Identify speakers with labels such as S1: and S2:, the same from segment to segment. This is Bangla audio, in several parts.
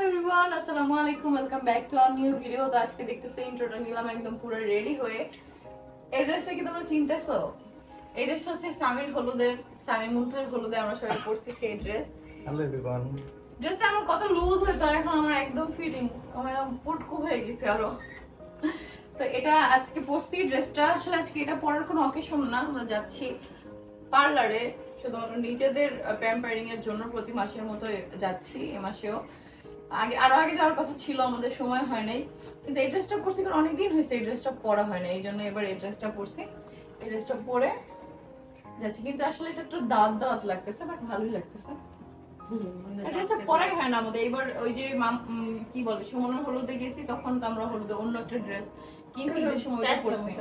S1: এভরিওয়ান, আসসালামু আলাইকুম, welcome back to our new video. তো আজকে দেখতেছো ইন্ট্রোটা নিলাম একদম পুরো রেডি হয়ে। এই ড্রেসটা কি তোমরা চিনতেছো? এই ড্রেসটা হচ্ছে সামির হলুদের, সামি মুনতার হলুদে আমরা সবাই পরছি সেই ড্রেস।
S2: Hello everyone.
S1: ড্রেসটা আমার কত লুজ হয়েছে আর এখন আমার একদম ফিটিং, আমার পুটকু হয়ে গেছে আরো। তো এটা আজকে পরছি ড্রেসটা। আসলে আজকে এটা পরার কোনো অকেশন না, আমরা যাচ্ছি পার্লারে শুধুমাত্র নিজেদের প্যাম্পারিং এর জন্য। প্রতি মাসের মতো যাচ্ছি, এ মাসেও আগে যাওয়ার কথা ছিল, আমাদের সময় হয় নাই। কিন্তু এই ড্রেসটা পরছি কারণ অনেকদিন হয়েছে এই ড্রেসটা পরা হয় না, এই জন্য এবার এই ড্রেসটা পরছি। এই ড্রেসটা পরে যাচ্ছি, কিন্তু আসলে এটা একটু দাঁত লাগতেছে, বাট ভালোই লাগতেছে। ড্রেসটা পরাই হয় না আমাদের। এবার ওই যে কি বলে সুমনের হলুদে গেছি, তখন তো আমরা হলুদে অন্য একটা ড্রেস কিনছি, যে সময়টা পরছি।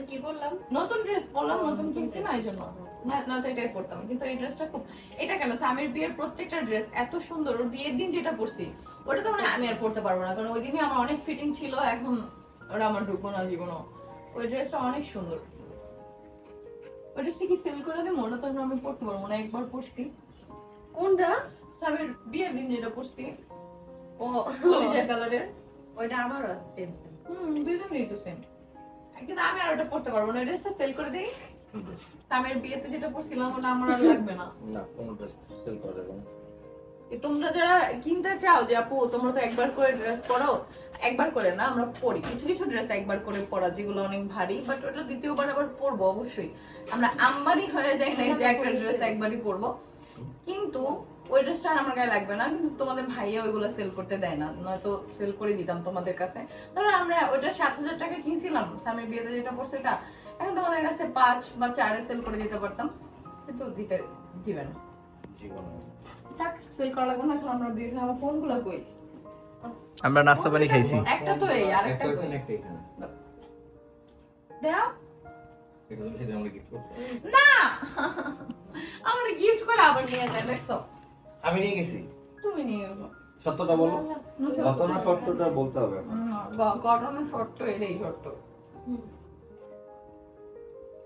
S3: কি বললাম,
S1: নতুন ড্রেস পরলাম, নতুন কিনছি না, এই জন্য না তো এটাই পরতাম। কিন্তু এই ড্রেসটা খুব, এটা কেন স্বামীর বিয়ের প্রত্যেকটা ড্রেস এত সুন্দর। ওর বিয়ের দিন যেটা পরছি ওটা তো মানে আমি আর পরতে পারবো না, কারণ ওই দিনই আমার অনেক ফিটিং ছিল, এখন ওটা আমার ঢুকবো না জীবনও। ওই ড্রেসটা অনেক সুন্দর। ওই ড্রেসটা কি সেল করে দেবো? ওটা তো আমি পরতে পারবো না, একবার পরছি।
S3: কোনটা?
S1: স্বামীর বিয়ের দিন যেটা পরছি,
S3: ও
S1: হলুদ কালারের,
S3: ওইটা আমারও সেম
S1: দুজনেই তো সেম। কিন্তু আমি আর ওটা পরতে পারবো না, ওই ড্রেসটা সেল করে দিই। স্বামীর বিয়েতে যেটা পরছিলাম ওটা আমার আর লাগবে না।
S2: না, কোন ড্রেস সেল করা যাবে না।
S1: তোমরা যারা কিনতে চাও যে আপু তোমরা তো একবার করে ড্রেস পরো, একবার করে না আমরা পরি কিছু কিছু ড্রেস একবার করে পরা যেগুলো অনেক ভারী, বাট ওটা দ্বিতীয়বার আবার পরবো অবশ্যই। আমরা আম্বানি হয়ে যাই না যে একটা ড্রেস একবারই পরবো, কিন্তু ওই ড্রেসটা আর আমার গায়ে লাগবে না। কিন্তু তোমাদের ভাইয়া ওইগুলো সেল করতে দেয় না, নয়তো সেল করে দিতাম তোমাদের কাছে। ধরো আমরা ওইটা 7,000 টাকা কিনছিলাম, স্বামীর বিয়েতে যেটা পড়ছে এটা এখন তোমাদের কাছে 5 বা 4 সেল করে দিতে পারতাম, কিন্তু দিবে না। থাক, সেল করা লাগবে না। এখন আমরা বের হয়ে আমার ফোনগুলো কই?
S4: আমরা নাস্তা পানি খাইছি।
S1: একটা তো এই আরেকটা কই? দাও
S2: এটা তুমি সেদিন আমাকে গিফট করছো
S1: না। আমারে গিফট করে আবার নিয়ে যায়, দেখছো?
S2: আমি নিয়ে গেছি।
S1: তুমি নিয়ে এসো।
S2: সত্যটা বলো। ঘটনা সত্যটা বলতে হবে।
S1: ঘটনা শর্ত, এটাই শর্ত।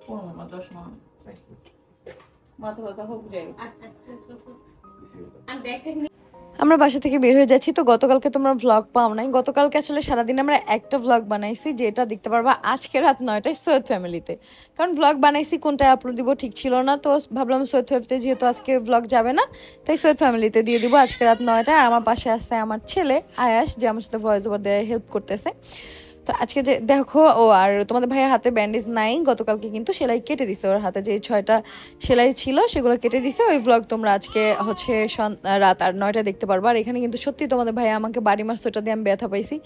S1: কোন মামা চশমা মাথা ব্যথা হোক যাই।
S3: আমি দেখে
S5: আমরা বাসা থেকে বের হয়ে যাচ্ছি। তো গতকালকে তোমরা ভ্লগ পাও নাই, গতকালকে আসলে সারাদিন আমরা একটা ভ্লগ বানাইছি, যেটা দেখতে পারবা আজকে রাত 9টায় সৈয়দ ফ্যামিলিতে। কারণ ভ্লগ বানাইছি কোনটায় আপলোড দিব ঠিক ছিল না, তো ভাবলাম সৈয়দ ফ্যামিলিতে যেহেতু আজকে ভ্লগ যাবে না, তাই সৈয়দ ফ্যামিলিতে দিয়ে দিব আজকে রাত 9টায়। আর আমার পাশে আসছে আমার ছেলে আয়াস, যে আমার সাথে ভয়েস ওভার দেওয়া হেল্প করতেছে। তো আজকে যে দেখো, ও আর তোমাদের ভাইয়ের হাতে ব্যান্ডেজ নাই, গতকালকে কিন্তু সেলাই কেটে দিছে, ওর হাতে যে 6টা সেলাই ছিল সেগুলো কেটে দিছে। ওই ভ্লগ তোমরা আজকে হচ্ছে রাত 9টায় দেখতে পারবা। আর এখানে কিন্তু সত্যি তোমাদের ভাইয়া আমাকে বাড়ি মারছে, ওটা দিয়ে আমি ব্যথা পাইছি।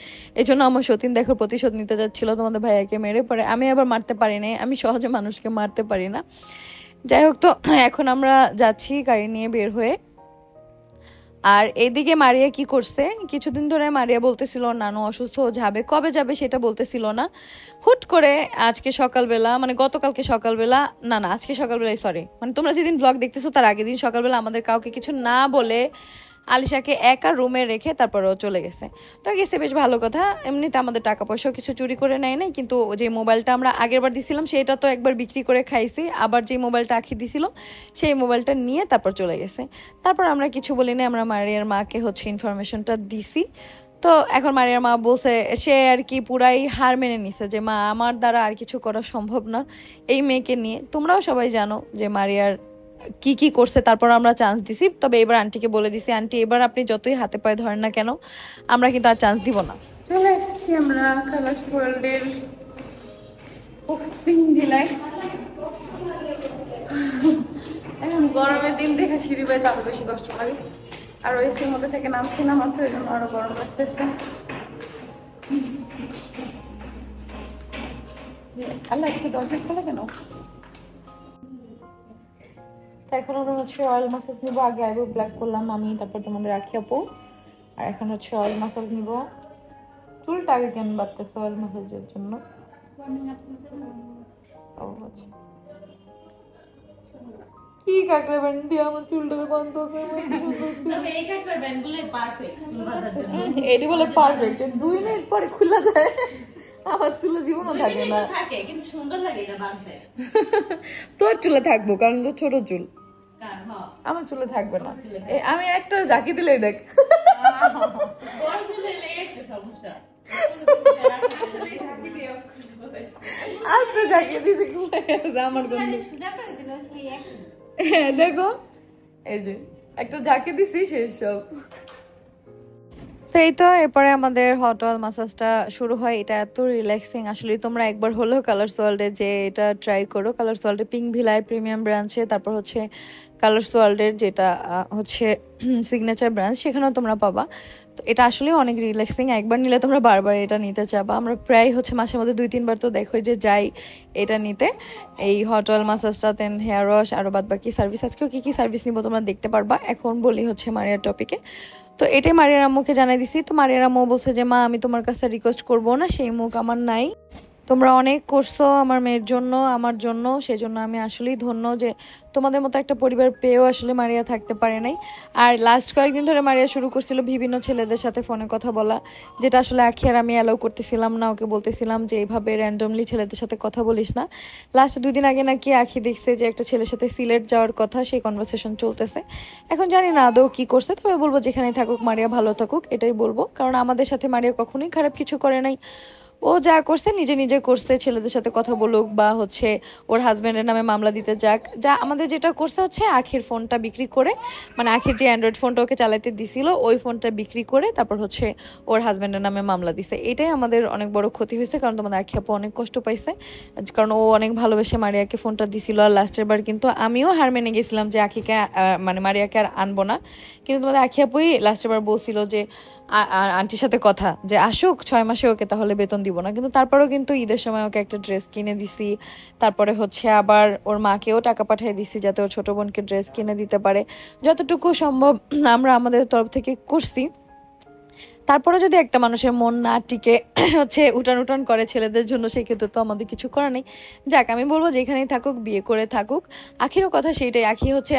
S5: এই জন্য আমার সতীন দেখো প্রতিশোধ নিতে যাচ্ছিল তোমাদের ভাইয়াকে মেরে পড়ে। আমি আবার মারতে পারি নাই, আমি সহজে মানুষকে মারতে পারি না। যাই হোক, তো এখন আমরা যাচ্ছি গাড়ি নিয়ে বের হয়ে। আর এইদিকে মারিয়া কি করছে, কিছুদিন ধরে মারিয়া বলতেছিল নানু অসুস্থ, যাবে কবে যাবে সেটা বলতেছিল না। হুট করে আজকে সকালবেলা, মানে গতকালকে সকালবেলা, না আজকে সকালবেলায়, সরি মানে তোমরা যেদিন ব্লগ দেখতেছো তার আগের দিন সকালবেলা আমাদের কাউকে কিছু না বলে আলিশাকে একা রুমে রেখে তারপরেও চলে গেছে। তো গেছে, বেশ ভালো কথা। এমনিতে আমাদের টাকা পয়সাও কিছু চুরি করে নেয় নাই, কিন্তু যে মোবাইলটা আমরা আগের বার দিছিলাম সেটা তো একবার বিক্রি করে খাইছি, আবার যে মোবাইলটা আঁকি দিছিল সেই মোবাইলটা নিয়ে তারপর চলে গেছে। তারপর আমরা কিছু বলি না, আমরা মারিয়ার মাকে হচ্ছে ইনফরমেশনটা দিছি। তো এখন মারিয়ার মা বলছে, সে আর কি পুরাই হার মেনে নিছে যে মা আমার দ্বারা আর কিছু করা সম্ভব না এই মেয়েকে নিয়ে। তোমরাও সবাই জানো যে মারিয়ার কি কি করছে, তারপর আমরা চান্স দিছি। তবে এবার আন্টিকে বলে দিছি, আন্টি এবার আপনি যতই হাতে পায়ে ধরেন না কেন আমরা কিন্তু আর চান্স দিব না।
S1: চলে এসেছি আমরা কালার্স ওয়ার্ল্ডের ওপেনিং দিলাই। এখন গরমের দিন দেখে সিঁড়ি বাইতে আরো বেশি কষ্ট লাগে, আর এসির মধ্যে থেকে নামছি না মাত্র, এই জন্য আরো গরম লাগতেছে। আল্লাহ, আজকে দরজা খোলা কেন? এখন আমরা হচ্ছে অয়েল মাসাজ নিবো। আগে আইব্রো ব্ল্যাক করলাম আমি, তারপর তোমাদের রাখি আপু। আর এখন হচ্ছে অয়েল মাসাজ নিব। চুলটা আগে কেন বাড়তেছে অয়েল মাসাজের জন্য? কি কাকড়া ব্যান্ড দিয়ে আমার চুলটাকে বাঁধতেছে, এটি বলে পারফেক্ট। 2 মিনিট পরে খোলা যায়, আমার চুলে জীবনও থাকে না।
S3: কিন্তু সুন্দর লাগে এটা বাঁধতে।
S1: তোর চুলে থাকবো কারণ তোর ছোট চুল।
S5: আমার চুলে থাকবে না, আমি একটা জাকি দিলেই দেখ। আর তো জাকি দিছি আমার দেখো, এই যে একটা জাকি দিছি শেষ সব। তো এই তো এরপরে আমাদের হট অয়েল মাসাজটা শুরু হয়। এটা এত রিল্যাক্সিং, আসলে তোমরা একবার হলেও কালার্স ওয়ার্ল্ডে যে এটা ট্রাই করো। কালার্স ওয়ার্ল্ডে পিঙ্ক ভিলায় প্রিমিয়াম ব্রাঞ্চে, তারপর হচ্ছে কালার্স ওয়ার্ল্ডের যেটা হচ্ছে সিগনেচার ব্রাঞ্চ, সেখানেও তোমরা পাবা। তো এটা আসলে অনেক রিল্যাক্সিং, একবার নিলে তোমরা বারবার এটা নিতে চাবা। আমরা প্রায় হচ্ছে মাসের মধ্যে 2-3 বার তো দেখো যে যাই এটা নিতে, এই হট অয়েল মাসাজটা, দেন হেয়ার ওয়াশ, আরও বাদ বাকি সার্ভিস। আজকেও কী কী সার্ভিস নিবো তোমরা দেখতে পারবা। এখন বলি হচ্ছে মারিয়ার টপিকে। তো এটাই মারিয়ার আম্মুকে জানাই দিছি। তো মারিয়ার আম্মু বলছে যে মা আমি তোমার কাছে রিকোয়েস্ট করবো না, সেই মুখ আমার নাই, তোমরা অনেক করছো আমার মেয়ের জন্য, আমার জন্য, সেজন্য আমি আসলেই ধন্য যে তোমাদের মতো একটা পরিবার পেয়েও আসলে মারিয়া থাকতে পারে নাই। আর লাস্ট কয়েকদিন ধরে মারিয়া শুরু করছিল বিভিন্ন ছেলেদের সাথে ফোনে কথা বলা, যেটা আসলে আখি আর আমি অ্যালাউ করতেছিলাম না। ওকে বলতেছিলাম যে এইভাবে র্যান্ডমলি ছেলেদের সাথে কথা বলিস না। লাস্ট 2 দিন আগে নাকি আখি দেখছে যে একটা ছেলের সাথে সিলেট যাওয়ার কথা, সেই কনভারসেশন চলতেছে। এখন জানি না আদৌ কি করছে, তবে বলবো যেখানেই থাকুক মারিয়া ভালো থাকুক, এটাই বলবো। কারণ আমাদের সাথে মারিয়া কখনোই খারাপ কিছু করে নাই। ও যা করছে নিজে নিজে করছে, ছেলেদের সাথে কথা বলুক বা হচ্ছে ওর হাজব্যান্ডের নামে মামলা দিতে যাক, যা আমাদের যেটা করছে হচ্ছে আখির ফোনটা বিক্রি করে, মানে আখির যে অ্যান্ড্রয়েড ফোনটা ওকে চালাতে দিছিল ওই ফোনটা বিক্রি করে তারপর হচ্ছে ওর হাজব্যান্ডের নামে মামলা দিছে। এটাই আমাদের অনেক বড় ক্ষতি হয়েছে, কারণ তোমাদের আখি আপু অনেক কষ্ট পাইছে, কারণ ও অনেক ভালোবেসে মারিয়াকে ফোনটা দিছিল। আর লাস্টের বার কিন্তু আমিও হার মেনে গেছিলাম যে আখিকে মানে মারিয়াকে আর আনবো না, কিন্তু তোমাদের আখি আপুই লাস্টের বার বলছিল যে আন্টির সাথে কথা যে আসুক 6 মাসে ওকে তাহলে বেতন দিব না। কিন্তু তারপরেও কিন্তু ঈদের সময় ওকে একটা ড্রেস কিনে দিছি, তারপরে হচ্ছে আবার ওর মাকেও টাকা পাঠিয়ে দিছি যাতে ওর ছোট বোনকে ড্রেস কিনে দিতে পারে। যতটুকু সম্ভব আমরা আমাদের তরফ থেকে করছি। তারপরে যদি একটা মানুষের মন না টিকে হচ্ছে উঠান করে ছেলেদের জন্য, সেই ক্ষেত্রে তো আমাদের কিছু করার নেই। যাক, আমি বলবো যেখানেই থাকুক বিয়ে করে থাকুক। আখিরও কথা সেইটাই।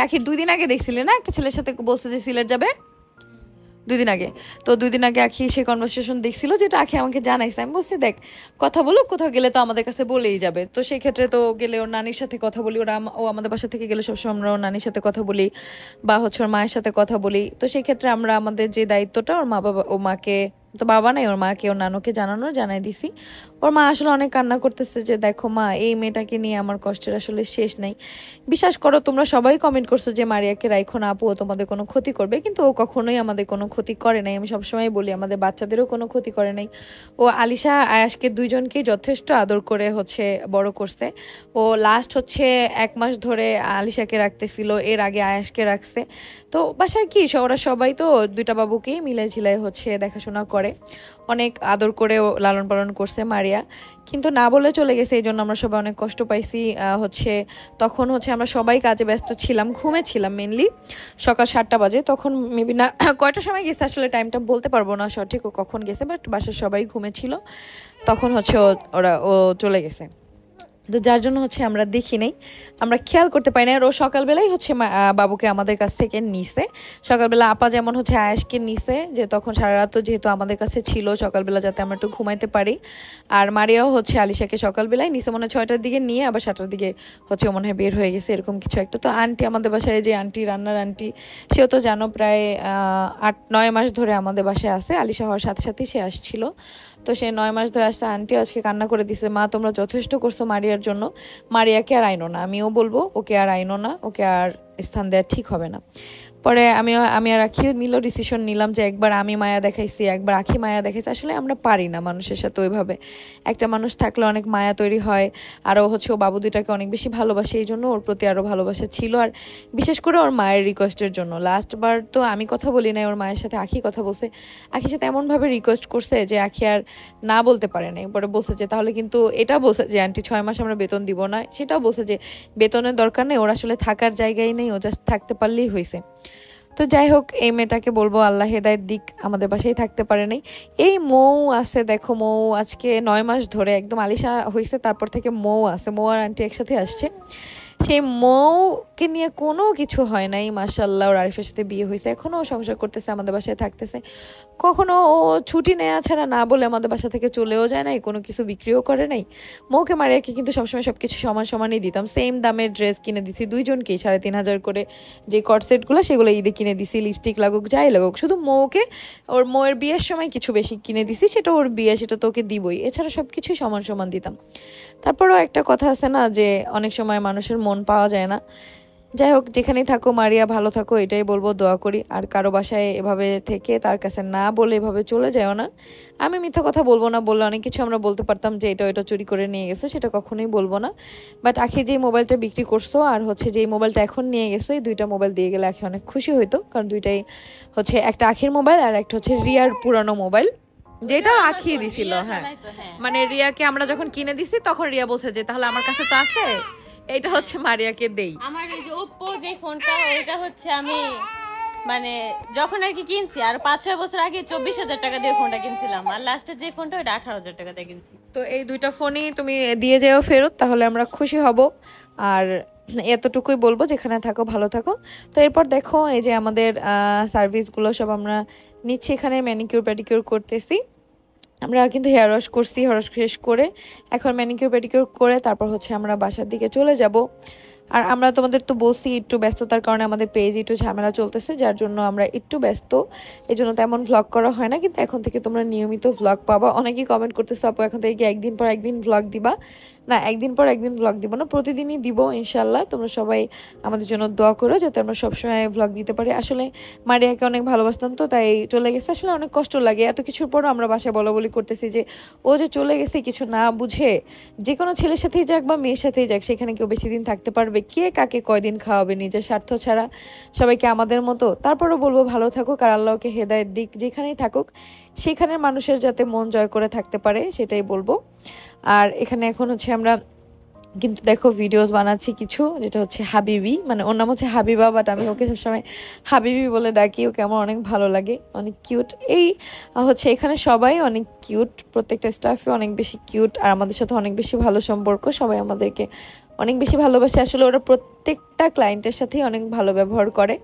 S5: আখি 2 দিন আগে দেখছিলে না একটা ছেলের সাথে বলছে যে সিলেট যাবে, 2 দিন আগে। তো 2 দিন আগে আখি সেই কনভারসেশন দেখছিল, যেটা আখি আমাকে জানাইছে। আমি বলছি দেখ কথা বলো, কোথাও গেলে তো আমাদের কাছে বলেই যাবে। তো সেই ক্ষেত্রে তো গেলে ওর নানির সাথে কথা বলি, ও আমাদের বাসা থেকে গেলে সবসময় আমরা ওর নানির সাথে কথা বলি বা হচ্ছে ওর মায়ের সাথে কথা বলি। তো সেই ক্ষেত্রে আমরা আমাদের যে দায়িত্বটা ওর মা বাবা, ও মাকে, তো বাবা নাই, ওর মাকে ওর নানুকে জানাই দিছি। ওর মা আসলে অনেক কান্না করতেছে যে দেখো মা এই মেয়েটাকে নিয়ে আমার কষ্টের আসলে শেষ নাই। বিশ্বাস করো তোমরা সবাই কমেন্ট করছো যে মারিয়াকে রাইখো না আপু, ও তোমাদের কোনো ক্ষতি করবে, কিন্তু ও কখনোই আমাদের কোনো ক্ষতি করে নাই। আমি সবসময় বলি আমাদের বাচ্চাদেরও কোনো ক্ষতি করে নাই। ও আলিশা আয়াসকে 2জনকেই যথেষ্ট আদর করে হচ্ছে বড় করছে। ও লাস্ট হচ্ছে 1 মাস ধরে আলিশাকে রাখতেছিল, এর আগে আয়াসকে রাখছে। তো বাসার কি ওরা সবাই তো 2টা বাবুকেই মিলাই ঝিলাই হচ্ছে দেখাশোনা করে, অনেক আদর করে লালন পালন করছে মারিয়া। কিন্তু না বলে চলে গেছে, এই জন্য আমরা সবাই অনেক কষ্ট পাইছি। তখন হচ্ছে আমরা সবাই কাজে ব্যস্ত ছিলাম, ঘুমেছিলাম মেনলি। সকাল 7টা বাজে, তখন মেবি না কয়টার সময় গেছে আসলে টাইমটা বলতে পারবো না সঠিক ও কখন গেছে, বাট বাসার সবাই ঘুমেছিল। তখন হচ্ছে ও চলে গেছে। তো যার জন্য হচ্ছে আমরা দেখি নাই, আমরা খেয়াল করতে পারি না। আর ও সকালবেলাই হচ্ছে বাবুকে আমাদের কাছ থেকে নিছে। সকালবেলা আপা যেমন হচ্ছে আয়েশকে নিছে, যে তখন সারা রাত যেহেতু আমাদের কাছে ছিল, সকালবেলা যাতে আমরা একটু ঘুমাইতে পারি। আর মারিয়াও হচ্ছে আলিশাকে সকালবেলায় নিছে, মনে হয় 6টার দিকে নিয়ে আবার 7টার দিকে হচ্ছে মনে হয় বের হয়ে গেছে, এরকম কিছু একটা। তো আন্টি আমাদের বাসায়, যে আন্টি রান্নার আন্টি, সেও তো জানো প্রায় 8-9 মাস ধরে আমাদের বাসায় আসে। আলিশা হওয়ার সাথে সাথেই সে আসছিল। তো সে 9 মাস ধরে আসছে। আন্টি আজকে কান্না করে দিছে, মা তোমরা যথেষ্ট করছো মারিয়ার জন্য, মারিয়াকে আর আইনো না। আমিও বলবো ওকে আর আইনো না, ওকে আর স্থান দেওয়া ঠিক হবে না। পরে আমি আর আখি মিলেও ডিসিশন নিলাম যে একবার আমি মায়া দেখাইছি, একবার আখি মায়া দেখাইছি। আসলে আমরা পারি না মানুষের সাথে ওইভাবে, একটা মানুষ থাকলে অনেক মায়া তৈরি হয়। আরও হচ্ছে ও বাবু 2টাকে অনেক বেশি ভালোবাসে, এই জন্য ওর প্রতি আরও ভালোবাসা ছিল। আর বিশেষ করে ওর মায়ের রিকোয়েস্টের জন্য। লাস্টবার তো আমি কথা বলি নাই, ওর মায়ের সাথে আখি কথা বলছে। আখির সাথে এমনভাবে রিকোয়েস্ট করছে যে আখি আর না বলতে পারে নাই। পরে বলছে যে তাহলে কিন্তু এটা বলছে যে আন্টি 6 মাস আমরা বেতন দিব না, সেটাও বলছে যে বেতনের দরকার নেই, ওর আসলে থাকার জায়গায় নেই, ও জাস্ট থাকতে পারলেই হয়েছে। তো যাই হোক, এই মেয়েটাকে বলবো আল্লাহ হেদায়েত দিক, আমাদের বাসায় থাকতে পারে নাই। এই মৌ আছে, দেখো মৌ আজকে 9 মাস ধরে, একদম আলিশা হয়েছে তারপর থেকে মৌ আছে, মৌ আর আন্টি একসাথে আসছে। সেই মৌকে নিয়ে কোনো কিছু হয় নাই, মাশাআল্লাহ। ওর আরিফের সাথে বিয়ে হয়েছে, এখনও সংসার করতেছে, আমাদের বাসায় থাকতেছে। কখনো ও ছুটি নেওয়া ছাড়া না বলে আমাদের বাসা থেকে চলেও যায় নাই, কোনো কিছু বিক্রিও করে নাই। মৌকে মারিয়াকে কিন্তু সবসময় সব কিছু সমান সমানই দিতাম, সেম দামের ড্রেস কিনে দিছি দুইজনকেই, 3,500 করে যে কটসেটগুলো সেগুলো ঈদে কিনে দিছি, লিপস্টিক লাগুক যাই লাগুক। শুধু মৌকে ওর মৌয়ের বিয়ের সময় কিছু বেশি কিনে দিছি, সেটা ওর বিয়ে, সেটা তো ওকে দিবই, এছাড়া সব কিছুই সমান সমান দিতাম। তারপরেও একটা কথা আছে না যে অনেক সময় মানুষের মন পাওয়া যায় না। যাই হোক, যেখানেই থাকো মারিয়া ভালো থাকো, এটাই বলবো, দোয়া করি। আর কারো বাসায় এভাবে থেকে তার কাছে না বলে এভাবে চলে যাও না। আমি মিথ্যা কথা বলবো না, বললে অনেক কিছু আমরা বলতে পারতাম যে এটা ওইটা চুরি করে নিয়ে গেছো, সেটা কখনোই বলবো না। বাট আখি যেই মোবাইলটা বিক্রি করছো আর হচ্ছে যেই মোবাইলটা এখন নিয়ে গেছো, এই দুইটা মোবাইল দিয়ে গেলে আখি অনেক খুশি হইতো, কারণ দুইটাই হচ্ছে একটা আখির মোবাইল আর একটা হচ্ছে রিয়ার পুরানো মোবাইল, যেটা আখিয়ে দিছিল। হ্যাঁ, মানে রিয়াকে আমরা যখন কিনে দিছি তখন রিয়া বলছে যে তাহলে আমার কাছে তো আছে, এটা হচ্ছে মারিয়াকে দেই।
S3: আমার এই যে ওপ্পো যে ফোনটা, ওইটা হচ্ছে আমি মানে যখন আর কি কিনছি, আর 5-6 বছর আগে 24,000 টাকা দিয়ে ফোনটা কিনছিলাম, আর লাস্টে যে ফোনটা ওইটা 18,000 টাকা দিয়ে কিনছি।
S5: তো এই দুইটা ফোনই তুমি দিয়ে যাও ফেরত, তাহলে আমরা খুশি হব। আর এতটুকুই বলবো, যেখানে থাকো ভালো থাকো। তো এরপর দেখো এই যে আমাদের সার্ভিসগুলো সব আমরা নিচ্ছি, এখানে ম্যানিকিউর প্যাডিকিউর করতেছি। আমরা কিন্তু হেয়ার ওয়াশ করছি, হেয়ার ওয়াশ শেষ করে এখন ম্যানিকিউর প্যাডিকিউর করে তারপর হচ্ছে আমরা বাসার দিকে চলে যাব। আর আমরা তোমাদের তো বলছি একটু ব্যস্ততার কারণে আমাদের পেজ একটু ঝামেলা চলতেছে, যার জন্য আমরা একটু ব্যস্ত, এই জন্য তেমন ভ্লগ করা হয় না। কিন্তু এখন থেকে তোমরা নিয়মিত ভ্লগ পাবা। অনেকেই কমেন্ট করতেছে আপু এখন থেকে একদিন পর একদিন ভ্লগ দিবা? না, একদিন পর একদিন ভ্লগ দিব না, প্রতিদিনই দিব ইনশাল্লাহ। তোমরা সবাই আমাদের জন্য দোয়া করো যাতে আমরা সবসময় ভ্লগ দিতে পারি। আসলে মারিয়াকে অনেক ভালোবাসতাম, তো তাই চলে গেছে, আসলে অনেক কষ্ট লাগে। এত কিছুর পরও আমরা বাসায় বলাবলি করতেছি যে ও যে চলে গেছে কিছু না বুঝে, যে কোনো ছেলের সাথেই যাক বা মেয়ের সাথেই যাক, সেখানে কেউ বেশি দিন থাকতে পারবে? কে কাকে কয়দিন খাওয়াবে? নিজের স্বার্থ ছাড়া সবাইকে আমাদের মতো। তারপরও বলবো ভালো থাকুক, আর আল্লাহকে হেদায়েত দিক, যেখানেই থাকুক সেখানের মানুষের যাতে মন জয় করে থাকতে পারে, সেটাই বলবো। আর এখানে এখন হচ্ছে আমরা কিন্তু দেখো ভিডিওস বানাচ্ছি কিছু, যেটা হচ্ছে হাবিবি, মানে ওর নাম হচ্ছে হাবিবা, বাট আমি ওকে সবসময় হাবিবি বলে ডাকি, ওকে আমার অনেক ভালো লাগে, অনেক কিউট। এই হচ্ছে এখানে সবাই অনেক কিউট, প্রত্যেকটা স্টাফে অনেক বেশি কিউট, আর আমাদের সাথে অনেক বেশি ভালো সম্পর্ক, সবাই আমাদেরকে অনেক বেশি ভালোবাসে। আসলে ওরা প্রত্যেকটা ক্লায়েন্টের সাথেই অনেক ভালো ব্যবহার করে,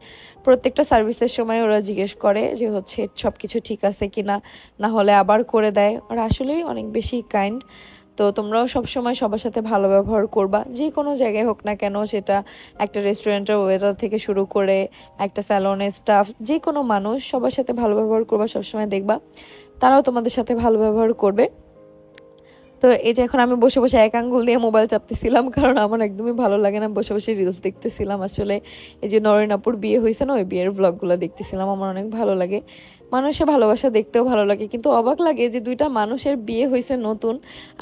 S5: প্রত্যেকটা সার্ভিসের সময় ওরা জিজ্ঞেস করে যে হচ্ছে সব কিছু ঠিক আছে কিনা, না হলে আবার করে দেয়। ওরা আসলেই অনেক বেশি কাইন্ড। তো তোমরাও সবসময় সবার সাথে ভালো ব্যবহার করবা, যে কোনো জায়গায় হোক না কেন, সেটা একটা রেস্টুরেন্টের ওয়েটার থেকে শুরু করে একটা স্যালনের স্টাফ, যে কোনো মানুষ, সবার সাথে ভালো ব্যবহার করবা সবসময়, দেখবা তারাও তোমাদের সাথে ভালো ব্যবহার করবে। তো এই যে এখন আমি বসে বসে এক আঙ্গুল দিয়ে মোবাইল চাপতেছিলাম, কারণ আমার একদমই ভালো লাগে না বসে বসে রিলস দেখতেছিলাম। আসলে এই যে নরেনাপুর বিয়ে হয়েছে না, ওই বিয়ের ব্লগগুলো দেখতেছিলাম, আমার অনেক ভালো লাগে। মানুষের ভালোবাসা দেখতেও ভালো লাগে, কিন্তু অবাক লাগে যে দুইটা মানুষের বিয়ে হয়েছে নতুন,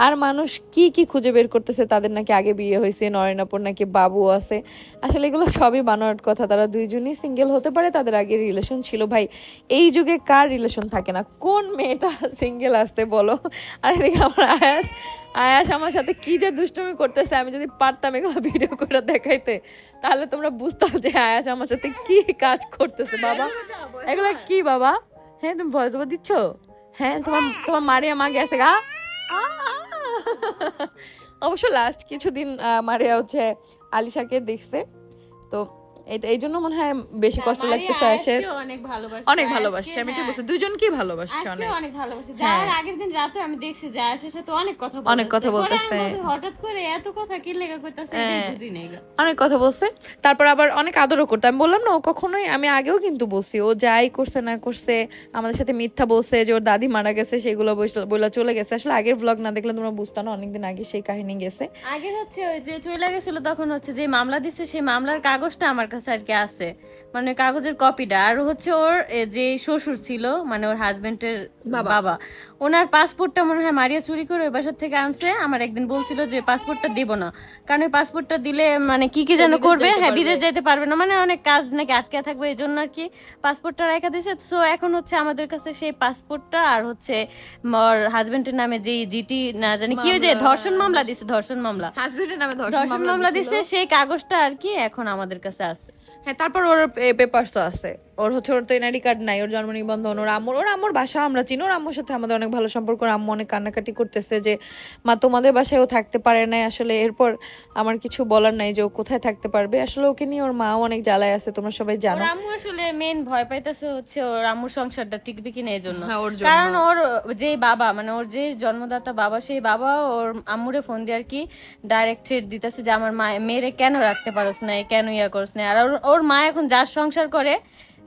S5: আর মানুষ কি কি খুঁজে বের করতেছে তাদের নাকি আগে বিয়ে হয়েছে, নরেনাপুর নাকি বাবু আছে। আসলে এগুলো সবই বানোয়াট কথা, তারা দুইজনই সিঙ্গেল হতে পারে, তাদের আগে রিলেশন ছিল। ভাই এই যুগে কার রিলেশন থাকে না? কোন মেয়েটা সিঙ্গেল আসতে বলো? আর এদিকে আমার আয়াস আমার সাথে কি যে দুষ্টুমি করতেছে, আমি যদি পারতাম এগুলো ভিডিও করে দেখাইতে তাহলে তোমরা বুঝতাম যে আয়াস আমার সাথে কি কাজ করতেছে। বাবা এগুলো কি বাবা? হ্যাঁ তুমি ভয়েস ওভার দিচ্ছ? হ্যাঁ তোমার মারিয়া মা গেছে গা। অবশ্য লাস্ট কিছুদিন মারিয়া হচ্ছে আলিশাকে দেখছে, তো এই জন্য মনে হয় বেশি কষ্ট লাগতেছে আয়েশের। অনেক ভালোবাসছে, আমি ঠিক বলছি, দুজনকেই ভালোবাসছে
S3: অনেক ভালোবাসছে। যার আগের দিন রাতে আমি দেখছি যে আয়েশের সাথে অনেক কথা বলতেছে, হঠাৎ করে এত কথা কি লেগা কইতাছে এটা বুঝি নাই,
S5: অনেক কথা বলছে। তারপর আবার অনেক আদরও করতে, আমি বললাম না ও কখনোই, আমি আগেও কিন্তু বলছি ও যাই করছে না করছে আমাদের সাথে মিথ্যা বলছে যে ওর দাদি মারা গেছে, সেগুলো বলে চলে গেছে। আসলে আগের ব্লগ না দেখলে তোমরা বুঝতো না, অনেকদিন আগে সেই কাহিনী গেছে।
S3: আগে হচ্ছে ওই যে চলে গেছিল তখন হচ্ছে যে মামলা দিছে, সেই মামলার কাগজটা আমার কাছে আর কি আছে, মানে কাগজের কপিটা। আর হচ্ছে ওর যে শ্বশুর ছিল, মানে ওর হাজবেন্ডের বাবা, ওনার পাসপোর্টটা মনে হয় মারিয়া চুরি করে ওই বাসার থেকে আনছে। আমার একদিন বলছিল যে পাসপোর্টটা দেব না, কারণ ওই পাসপোর্টটা দিলে মানে কি যেন করবে, হ্যাঁ বিদেশ যেতে পারবে না, মানে অনেক কাজ নাকি আটকে থাকবে, এই জন্য আর কি পাসপোর্টটা রেখে দিয়েছে। সো এখন হচ্ছে আমাদের কাছে সেই পাসপোর্টটা আর হচ্ছে ওর হাজবেন্ডের নামে যে জিটি না জানি কি যে ধর্ষণ মামলা দিছে, ধর্ষণ মামলা
S5: হাজবেন্ডের নামে
S3: মামলা দিছে, সেই কাগজটা আর কি এখন আমাদের কাছে আছে।
S5: হ্যাঁ, তারপর ওর পেপারস তো আছে, ওর তো এনআইডি কার্ড নাই, ওর জন্ম নিবন্ধন, ওর আম্মুর বাসা আমরা চিনি, ওর আম্মুর সাথে আমাদের অনেক ভালো সম্পর্ক। আম্মু অনেক কান্নাকাটি করতেছে যে মা তোমাদের বাসায় ও থাকতে পারে না। আসলে এরপর আমার কিছু বলার নাই যে ও কোথায় থাকতে পারবে। আসলে ওকে নিয়ে ওর মাও অনেক জ্বালায় আছে, তোমরা সবাই জানো।
S3: ওর আম্মু আসলে মেন ভয় পাইতেছে হচ্ছে ওর আম্মুর সংসারটা টিকবে কিনা এই জন্য।
S5: হ্যাঁ, ওর জন্য।
S3: কারণ ওর যে বাবা মানে ওর যে জন্মদাতা বাবা, সেই বাবা ওর আম্মুরে ফোন দিয়ে আর কি ডাইরেক্ট থ্রেট দিতেছে যে আমার মেয়েরে কেন রাখতে পারোস না, কেন ইয়া করস না। আর ওর মা এখন যার সংসার করে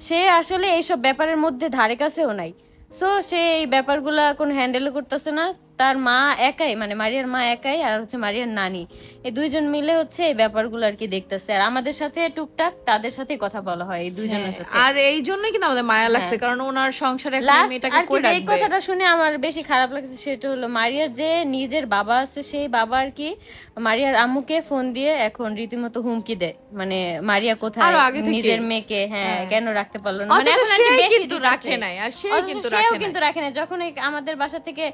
S3: সে আসলে এইসব ব্যাপারের মধ্যে ধারে কাছেও নাই। সো সে এই ব্যাপারগুলা কোনো হ্যান্ডেল করতেছে না। তার মা একাই, মানে মারিয়ার মা একাই, আর হচ্ছে মারিয়ার নানি, এই দুইজন মিলে হচ্ছে এই ব্যাপারগুলো আর কি দেখতেছে। আর আমাদের সাথে টুকটাক তাদের সাথে কথা বলা হয় এই দুইজনের সাথে।
S5: আর এই জন্যই কিন্তু আমাদের মায়া লাগছে, কারণ ওনার সংসারে
S3: এই কথাটা শুনে আমার বেশি খারাপ লাগছে সেটা হলো মারিয়ার যে নিজের বাবা আছে, সেই বাবা আর কি মারিয়ার আম্মুকে ফোন দিয়ে এখন রীতিমতো হুমকি দেয়, মানে মারিয়া কোথায়, নিজের মেয়েকে কেন রাখতে পারলো না, মানে এখন আর কি বেশি রাখে নাই। আর সেও কিন্তু রাখে নাই। যখন আমাদের বাসা থেকে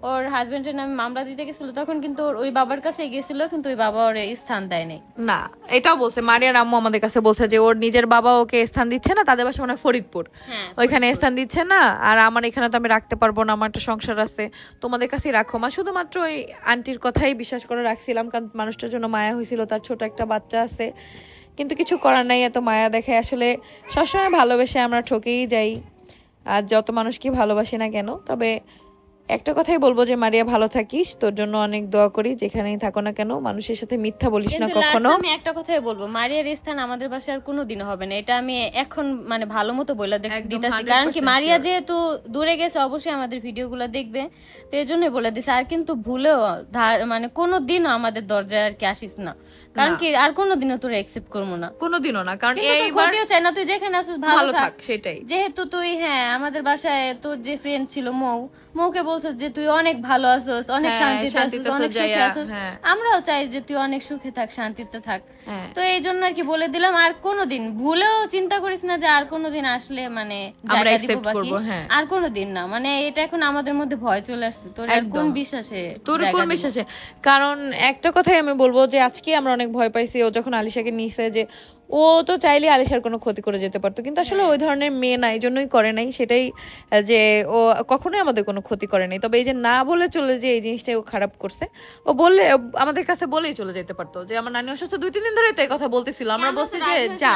S3: ওর হাজবেন্ডের নামে মামলা দিতে গেছিল তখন কিন্তু ওই বাবার কাছে গেছিল, কিন্তু ওই বাবা ওর স্থান দেয় নাই।
S5: না, এটাও বলছে মারিয়ার আম্মু আমাদের কাছে বলছে যে ওর নিজের বাবা ওকে স্থান দিচ্ছে না, তাদের বাসা মানে ফরিদপুর, ওইখানে স্থান দিচ্ছে না। আর আমার এখানে তো আমি রাখতে পারবো না, আমার একটা সংসার আছে, তোমাদের কাছেই রাখো মা। শুধুমাত্র ওই আন্টির কথাই বিশ্বাস করে রাখছিলাম, কারণ মানুষটার জন্য মায়া হয়েছিল, তার ছোট একটা বাচ্চা আছে। কিন্তু কিছু করার নাই, এত মায়া দেখে আসলে সবসময় ভালোবেসে আমরা ঠকেই যাই, আর যত মানুষকে ভালোবাসি না কেন। তবে একটা কথাই বলবো যে মারিয়া ভালো থাকিস, তোর জন্য অনেক দোয়া করি, যেখানেই থাকো না কেন মানুষের সাথে মিথ্যা বলিস না কখনো।
S3: আমি একটা কথাই বলবো, মারিয়ার স্থান আমাদের বাসায় আর কোনোদিন হবে না, এটা আমি এখন মানে ভালো মতো বলে দিতেছি। কারণ কি মারিয়া যেহেতু দূরে গেছে অবশ্যই আমাদের ভিডিওগুলো দেখবে, তো এই জন্যই বলে দিছে। আর কিন্তু ভুলেও মানে কোনোদিনও আমাদের দরজায় আর কি আসিস না, কারণ কি আর কোনোদিনও তোরা একসেপ্ট করবো না,
S5: কোনোদিনও না। কারণ
S3: এইবার কেউ চায় না তুই যেখানে আছিস ভালো থাক,
S5: সেটাই।
S3: যেহেতু তুই আমাদের বাসায় তোর যে ফ্রেন্ড ছিল মৌকে বলছিস যে তুই অনেক ভালো আছিস, অনেক শান্তিতে আছিস, অনেক সুখে আছিস, আমরাও চাই যে তুই অনেক সুখে থাক, শান্তিতে থাক। তো এই জন্য আর কি বলে দিলাম। আর কোনোদিন ভুলেও চিন্তা করিস না যে আর কোনোদিন আসলে মানে জায়গা দিব বাকি, আর কোনোদিন না। মানে এটা এখন আমাদের মধ্যে ভয় চলে আসছে। তোর কোন বিশ্বাসে?
S5: কারণ একটা কথাই আমি বলবো যে আজকে আমরা অনেক ভয় পাইছি ও যখন আলিশাকে নিছে, যে ও তো চাইলে আলিশার কোনো ক্ষতি করে যেতে পারতো, কিন্তু আসলে ওই ধরনের মেয়ে না, এই জন্যই করে নাই। সেটাই যে ও কখনোই আমাদের কোনো ক্ষতি করে নাই। তবে এই যে না বলে চলে যে এই জিনিসটাই ও খারাপ করছে, ও বললে আমাদের কাছে বলেই চলে যেতে পারতো যে আমার নানি অসুস্থ, 2-3 দিন ধরে তো এই কথা বলতেছিল, আমরা বলছি যে যা